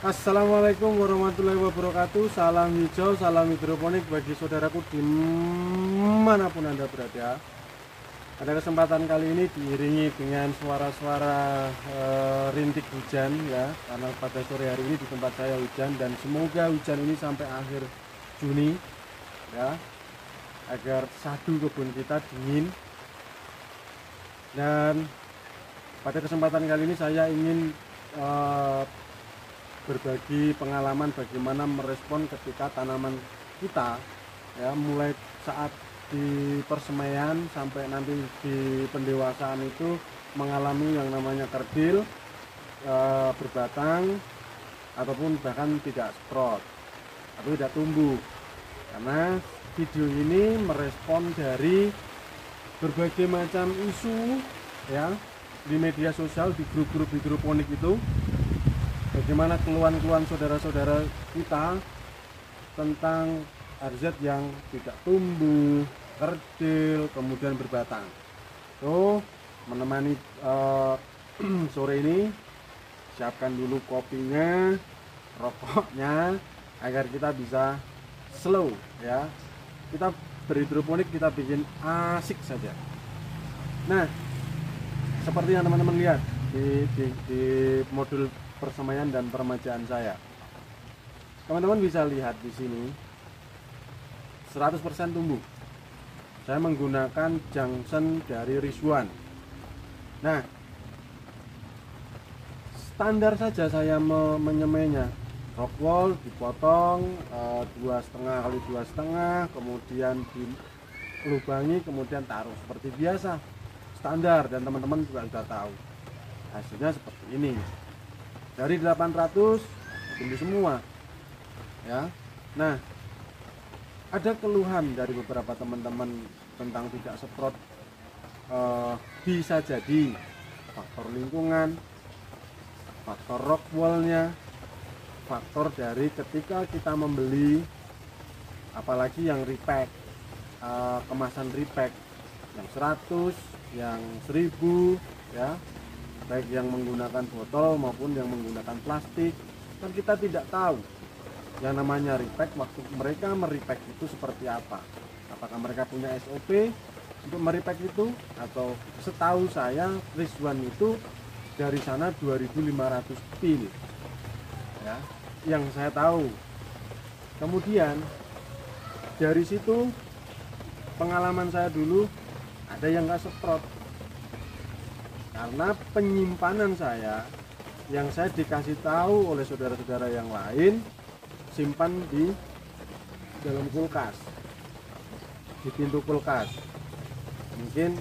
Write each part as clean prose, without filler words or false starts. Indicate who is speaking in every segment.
Speaker 1: Assalamualaikum warahmatullahi wabarakatuh. Salam hijau, salam hidroponik bagi saudaraku dimanapun Anda berada. Pada kesempatan kali ini diiringi dengan suara-suara rintik hujan ya, karena pada sore hari ini di tempat saya hujan, dan semoga hujan ini sampai akhir Juni ya, agar sadu kebun kita dingin. Dan pada kesempatan kali ini saya ingin berbagi pengalaman bagaimana merespon ketika tanaman kita ya, mulai saat di persemaian sampai nanti di pendewasaan itu mengalami yang namanya kerdil, berbatang, ataupun bahkan tidak sprout atau tidak tumbuh. Karena video ini merespon dari berbagai macam isu ya di media sosial, di grup-grup hidroponik itu, bagaimana keluhan-keluhan saudara-saudara kita tentang RZ yang tidak tumbuh, kerdil, kemudian berbatang. So, menemani sore ini, siapkan dulu kopinya, rokoknya, agar kita bisa slow ya. Kita berhidroponik, kita bikin asik saja. Nah, seperti yang teman-teman lihat di modul persemaian dan peremajaan saya, teman-teman bisa lihat di sini 100% tumbuh. Saya menggunakan Junction dari Rizwan. Nah, standar saja saya menyemainya. Rock wall dipotong 2,5 kali 2,5, kemudian dilubangi, kemudian taruh seperti biasa, standar, dan teman-teman juga sudah tahu hasilnya seperti ini. Dari 800 tumbuh semua ya. Nah, ada keluhan dari beberapa teman-teman tentang tidak semprot, bisa jadi faktor lingkungan, faktor rock wallnya, faktor dari ketika kita membeli, apalagi yang repack, kemasan repack yang 100, yang 1000 ya, baik yang menggunakan botol maupun yang menggunakan plastik. Kan kita tidak tahu yang namanya repack, waktu mereka merepack itu seperti apa, apakah mereka punya SOP untuk merepack itu, atau setahu saya Rizwan itu dari sana 2500 pil ya, yang saya tahu. Kemudian dari situ pengalaman saya dulu, ada yang nggak semprot karena penyimpanan saya, yang saya dikasih tahu oleh saudara-saudara yang lain, simpan di dalam kulkas, di pintu kulkas. Mungkin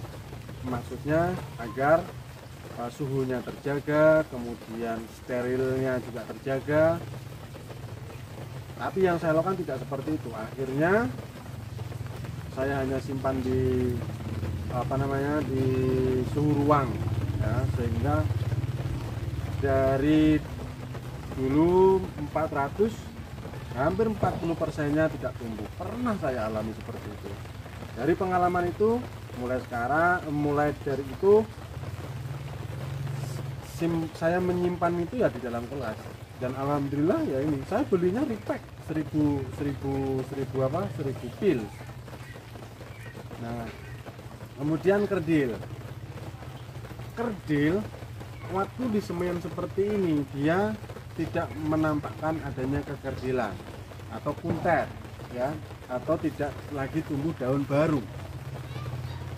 Speaker 1: maksudnya agar suhunya terjaga, kemudian sterilnya juga terjaga. Tapi yang saya lakukan tidak seperti itu. Akhirnya saya hanya simpan di di suhu ruang ya, sehingga dari dulu 400 hampir 40%-nya tidak tumbuh. Pernah saya alami seperti itu. Dari pengalaman itu, mulai dari itu saya menyimpan itu ya di dalam kelas. Dan alhamdulillah ya, ini saya belinya repack 1000 pil. Nah, kemudian kerdil waktu di semaian seperti ini, dia tidak menampakkan adanya kekerdilan atau kuntet ya, atau tidak lagi tumbuh daun baru.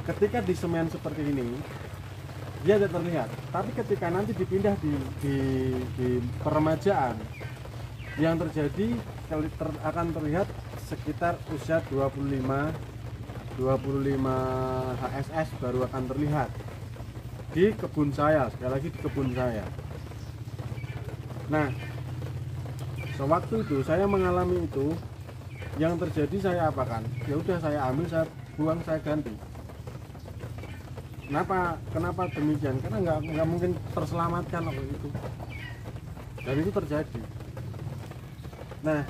Speaker 1: Ketika di semaian seperti ini dia tidak terlihat, tapi ketika nanti dipindah di peremajaan, yang terjadi akan terlihat sekitar usia 25 HSS baru akan terlihat di kebun saya, sekali lagi di kebun saya. Nah, sewaktu itu saya mengalami itu, yang terjadi saya apakan? Ya udah, saya ambil, saya buang, saya ganti. Kenapa demikian? Karena nggak mungkin terselamatkan waktu itu, dan itu terjadi. Nah,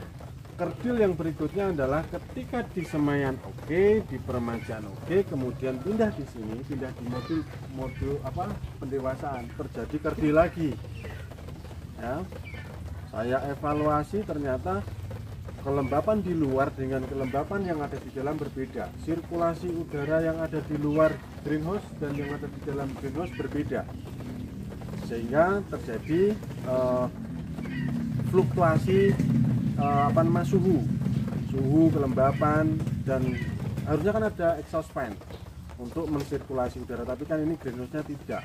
Speaker 1: kerdil yang berikutnya adalah ketika di semaian oke, di peremajaan oke, kemudian pindah di sini, pindah di modul pendewasaan, terjadi kerdil lagi ya. Saya evaluasi, ternyata kelembapan di luar dengan kelembapan yang ada di dalam berbeda. Sirkulasi udara yang ada di luar greenhouse dan yang ada di dalam greenhouse berbeda, sehingga terjadi fluktuasi suhu, kelembapan, dan harusnya kan ada exhaust fan untuk mensirkulasi udara, tapi kan ini greenhouse-nya tidak.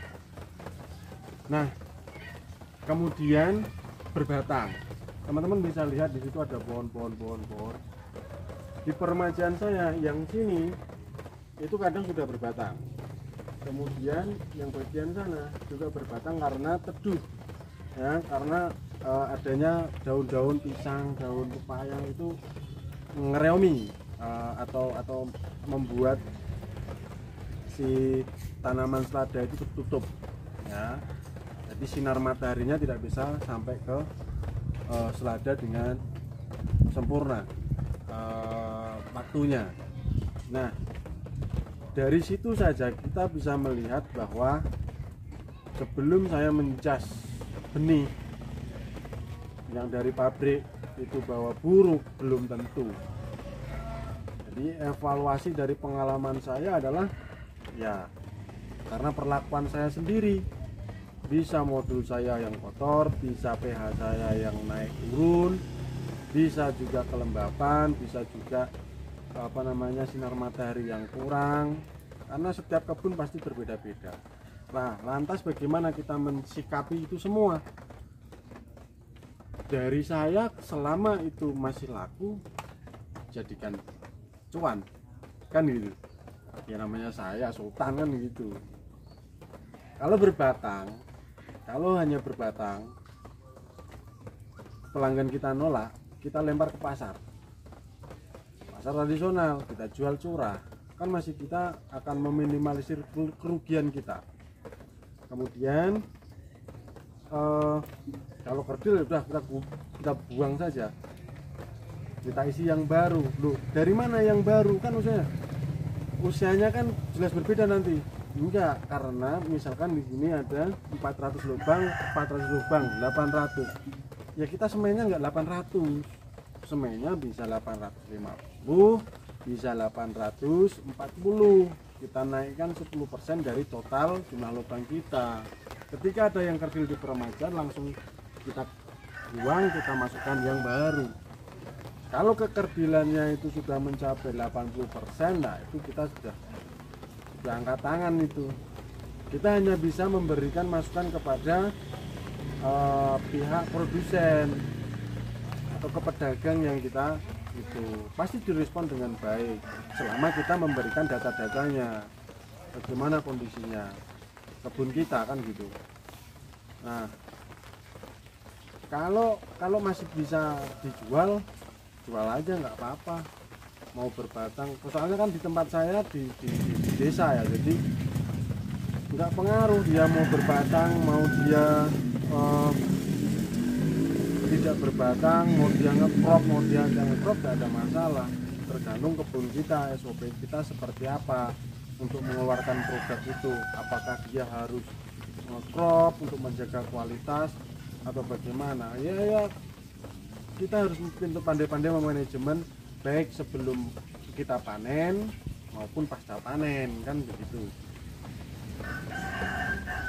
Speaker 1: Nah, kemudian berbatang. Teman-teman bisa lihat di situ ada pohon. Di peremajaan saya yang sini itu kadang sudah berbatang. Kemudian yang bagian sana juga berbatang karena teduh, ya, karena adanya daun-daun pisang, daun pepaya itu ngereomi atau membuat si tanaman selada itu tertutup, ya. Jadi sinar mataharinya tidak bisa sampai ke selada dengan sempurna waktunya. Nah, dari situ saja kita bisa melihat bahwa sebelum saya mencas benih yang dari pabrik itu bahwa buruk, belum tentu. Jadi evaluasi dari pengalaman saya adalah, ya, karena perlakuan saya sendiri, bisa modul saya yang kotor, bisa pH saya yang naik turun, bisa juga kelembapan, bisa juga sinar matahari yang kurang, karena setiap kebun pasti berbeda-beda. Nah, lantas bagaimana kita mensikapi itu semua? Dari saya, selama itu masih laku, jadikan cuan, kan gitu. Ya namanya saya sultan kan gitu. Kalau hanya berbatang, pelanggan kita nolak, kita lempar ke pasar tradisional, kita jual curah, kan masih kita akan meminimalisir kerugian kita. Kemudian kalau kerdil udah kita buang saja, kita isi yang baru. Loh, dari mana yang baru? Kan usianya kan jelas berbeda nanti. Enggak, karena misalkan di sini ada 400 lubang, 800. Ya kita semainya enggak 800. Semainya bisa 850, bisa 840. Kita naikkan 10% dari total jumlah lubang kita. Ketika ada yang kerdil di peremajaan, langsung kita buang, kita masukkan yang baru. Kalau kekerdilannya itu sudah mencapai 80%, nah itu kita sudah angkat tangan itu. Kita hanya bisa memberikan masukan kepada pihak produsen atau ke pedagang yang kita itu pasti direspon dengan baik selama kita memberikan data-datanya, bagaimana kondisinya kebun kita, kan gitu. Nah, kalau masih bisa dijual, jual aja, nggak apa-apa. Mau berbatang, soalnya kan di tempat saya di desa ya, jadi nggak pengaruh dia mau berbatang, mau dia tidak berbatang, mau dia ngekrop, mau dia nggak ngekrop, nggak ada masalah. Tergantung kebun kita, SOP kita seperti apa untuk mengeluarkan produk itu. Apakah dia harus ngekrop untuk menjaga kualitas atau bagaimana? Ya kita harus pintar pandai-pandai memanajemen, baik sebelum kita panen maupun pasca panen, kan begitu.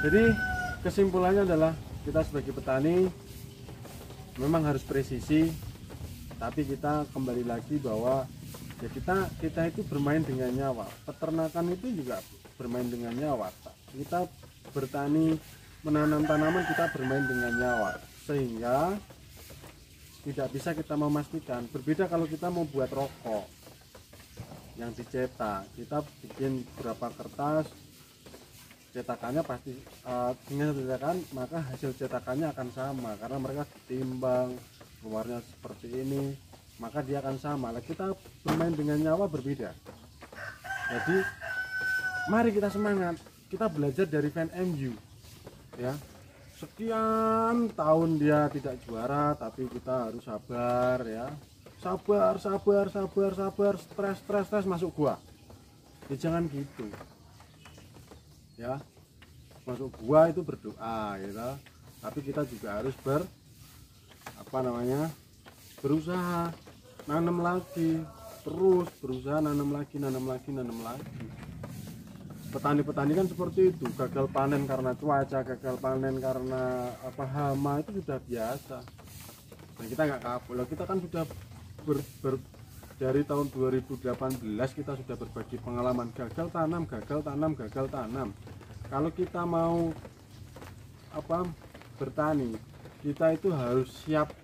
Speaker 1: Jadi kesimpulannya adalah kita sebagai petani memang harus presisi, tapi kita kembali lagi bahwa ya kita itu bermain dengan nyawa. Peternakan itu juga bermain dengan nyawa. Kita bertani, menanam tanaman, kita bermain dengan nyawa, sehingga tidak bisa kita memastikan. Berbeda kalau kita mau buat rokok yang dicetak, kita bikin berapa kertas, cetakannya pasti dengan cetakan, maka hasil cetakannya akan sama karena mereka ditimbang, keluarnya seperti ini, maka dia akan sama. Nah, kita bermain dengan nyawa berbeda. Jadi mari kita semangat, kita belajar dari Van MU, ya. Sekian tahun dia tidak juara, tapi kita harus sabar, ya. Sabar, stres masuk gua. Ya jangan gitu. Ya, masuk gua itu berdoa, gitu. Tapi kita juga harus apa namanya, berusaha nanam lagi, terus berusaha nanam lagi. Petani-petani kan seperti itu, gagal panen karena cuaca, gagal panen karena apa, hama, itu sudah biasa. Nah, kita nggak kapok. Kita kan sudah dari tahun 2018 kita sudah berbagi pengalaman gagal tanam. Kalau kita mau apa, bertani, kita itu harus siap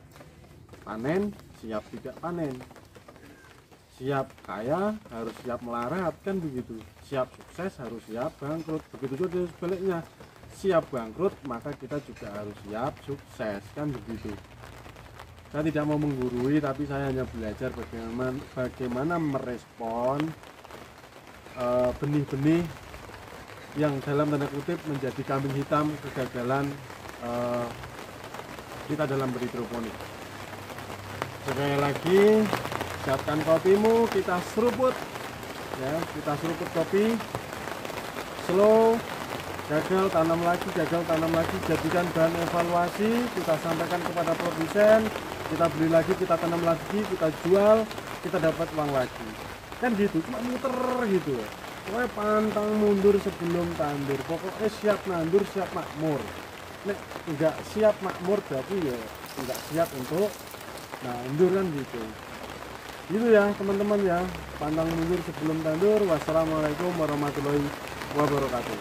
Speaker 1: panen, siap tidak panen, siap kaya harus siap melarat, kan begitu. Siap sukses harus siap bangkrut. Begitu juga sebaliknya, siap bangkrut maka kita juga harus siap sukses, kan begitu. Saya tidak mau menggurui, tapi saya hanya belajar bagaimana merespon benih-benih yang dalam tanda kutip menjadi kambing hitam kegagalan kita dalam berhidroponik. Sekali lagi, siapkan kopimu, kita seruput ya, kita seruput kopi. Slow, gagal tanam lagi, jadikan bahan evaluasi, kita sampaikan kepada produsen, kita beli lagi, kita tanam lagi, kita jual, kita dapat uang lagi, kan gitu, cuma muter gitu. Pokoknya pantang mundur sebelum tandur, pokoknya siap nandur siap makmur. Nek enggak siap makmur berarti ya enggak siap untuk nandur, kan gitu. Gitu ya teman-teman ya, pantang mundur sebelum tandur. Wassalamualaikum warahmatullahi wabarakatuh.